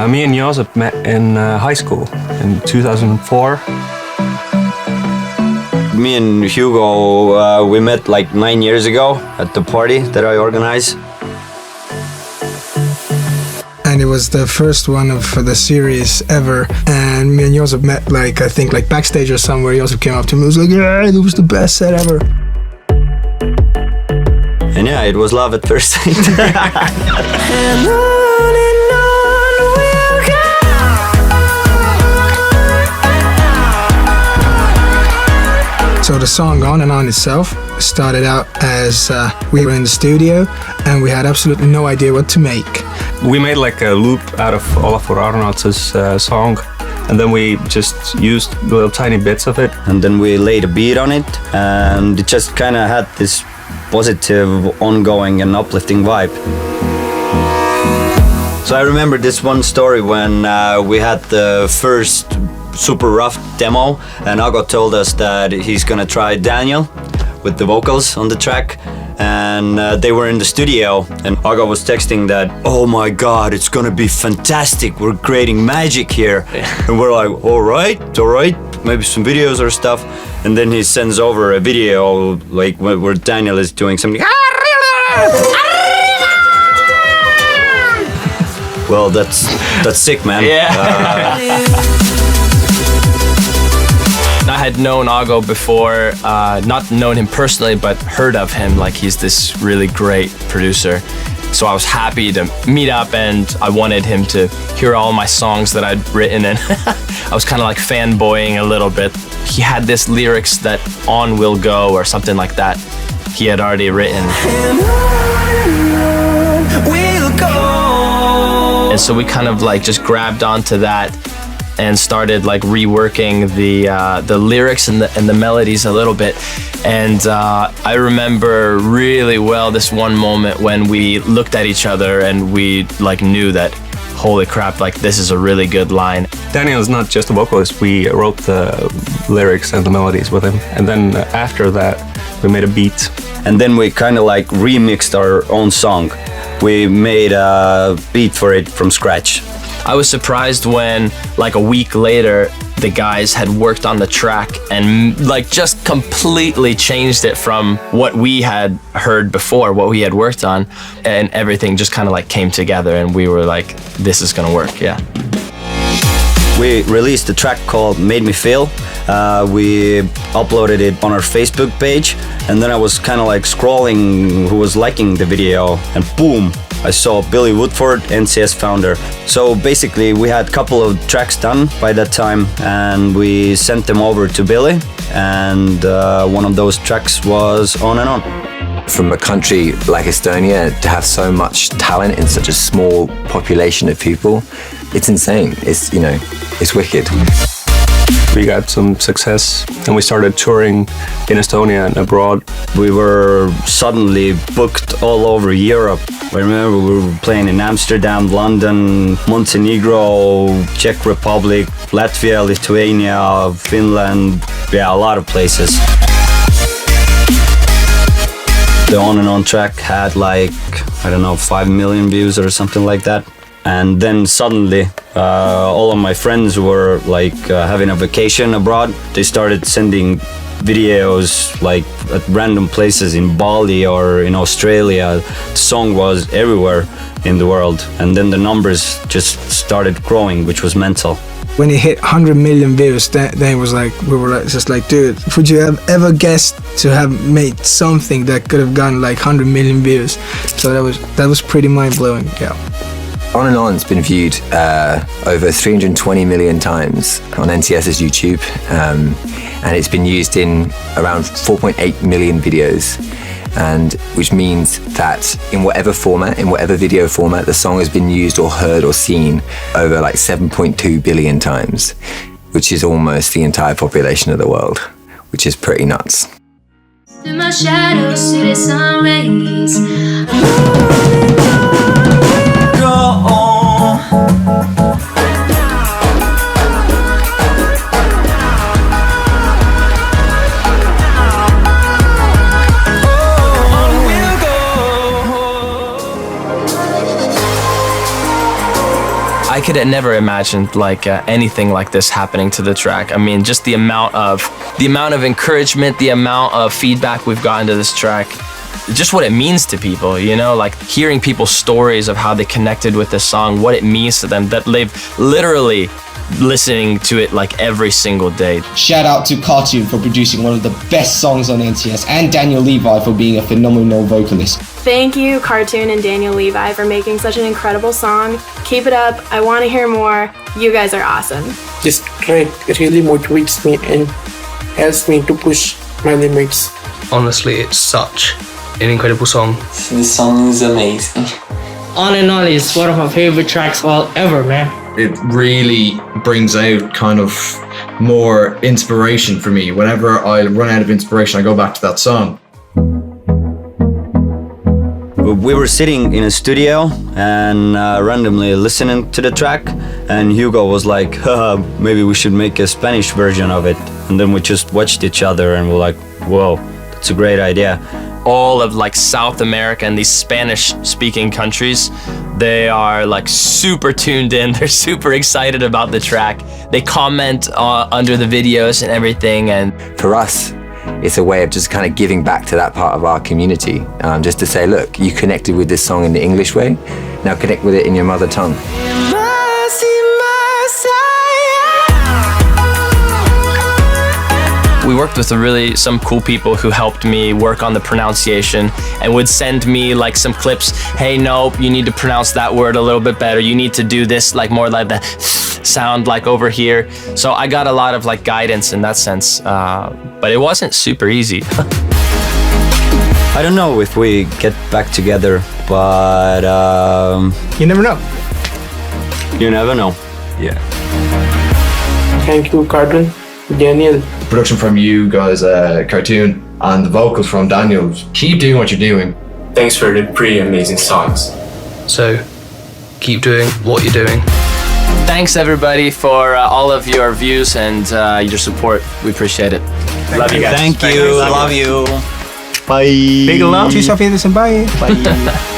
Me and Joosep met in high school in 2004. Me and Hugo, we met like 9 years ago at the party that I organized. And it was the first one of the series ever. And me and Joosep met I think backstage or somewhere. Joosep came up to me and was like, yeah, it was the best set ever. And yeah, it was love at first sight. So the song On and On itself started out as we were in the studio and we had absolutely no idea what to make. We made like a loop out of Olafur Arnalds' song, and then we just used little tiny bits of it. And then we laid a beat on it, and it just kind of had this positive, ongoing and uplifting vibe. So I remember this one story when we had the first super rough demo, and Ago told us that he's gonna try Daniel with the vocals on the track, and they were in the studio, and Ago was texting that, oh my god, it's gonna be fantastic, we're creating magic here. And we're like, all right, maybe some videos or stuff. And then he sends over a video like where Daniel is doing something. Well, that's sick, man. Yeah. I had known Ago before, not known him personally, but heard of him, like he's this really great producer. So I was happy to meet up, and I wanted him to hear all my songs that I'd written, and I was kind of like fanboying a little bit. He had this lyrics that On Will Go or something like that he had already written. And so we kind of like just grabbed onto that and started like reworking the lyrics and the melodies a little bit. And I remember really well this one moment when we looked at each other and we like knew that, holy crap, like this is a really good line. Daniel is not just a vocalist, we wrote the lyrics and the melodies with him. And then after that, we made a beat. And then we kind of like remixed our own song. We made a beat for it from scratch. I was surprised when, like a week later, the guys had worked on the track and like just completely changed it from what we had heard before, what we had worked on, and everything just kind of like came together, and we were like, this is gonna work, yeah. We released a track called Made Me Feel. We uploaded it on our Facebook page, and then I was kind of like scrolling who was liking the video, and boom, I saw Billy Woodford, NCS founder. So basically we had a couple of tracks done by that time, and we sent them over to Billy, and one of those tracks was On and On. From a country like Estonia to have so much talent in such a small population of people, it's insane. It's, you know, it's wicked. We got some success and we started touring in Estonia and abroad. We were suddenly booked all over Europe. I remember we were playing in Amsterdam, London, Montenegro, Czech Republic, Latvia, Lithuania, Finland, yeah, a lot of places. The On and On track had like, I don't know, 5 million views or something like that. And then suddenly, all of my friends were like having a vacation abroad. They started sending videos like at random places in Bali or in Australia. The song was everywhere in the world. And then the numbers just started growing, which was mental. When it hit 100 million views, then it was like, we were just like, dude, would you have ever guessed to have made something that could have gotten like 100 million views? So that was pretty mind-blowing, yeah. On and On's been viewed over 320 million times on NCS's YouTube, and it's been used in around 4.8 million videos, and which means that in whatever format, in whatever video format, the song has been used or heard or seen over like 7.2 billion times, which is almost the entire population of the world, which is pretty nuts. Through my shadows to the sun rays. I could have never imagined like anything like this happening to the track. I mean, just the amount of encouragement, the amount of feedback we've gotten to this track, just what it means to people, you know, like hearing people's stories of how they connected with this song, what it means to them, that they've literally listening to it like every single day. Shout out to Cartoon for producing one of the best songs on NTS, and Daniel Levi for being a phenomenal vocalist. Thank you, Cartoon and Daniel Levi, for making such an incredible song. Keep it up. I want to hear more. You guys are awesome. This track really motivates me and helps me to push my limits. Honestly, it's such an incredible song. This song is amazing. On and On is one of my favorite tracks ever, man. It really brings out kind of more inspiration for me. Whenever I run out of inspiration, I go back to that song. We were sitting in a studio and randomly listening to the track, and Hugo was like, maybe we should make a Spanish version of it. And then we just watched each other and we're like, whoa, that's a great idea. All of like South America and these Spanish speaking countries, they are like super tuned in. They're super excited about the track. They comment under the videos and everything. And for us, it's a way of just kind of giving back to that part of our community. Just to say, look, you connected with this song in the English way, now connect with it in your mother tongue. We worked with some cool people who helped me work on the pronunciation and would send me like some clips. Hey, no, you need to pronounce that word a little bit better. You need to do this like more like the sound like over here. So I got a lot of like guidance in that sense, but it wasn't super easy. I don't know if we get back together, but You never know. you never know. Yeah. Thank you, Cartoon, Daniel. Production from you guys, Cartoon, and the vocals from Daniel. Keep doing what you're doing. Thanks for the pretty amazing songs. So keep doing what you're doing. Thanks everybody for all of your views and your support. We appreciate it. Love you guys. Thank you. I love you. Bye. Big love. Tschüss, auf Wiedersehen. Bye. Bye.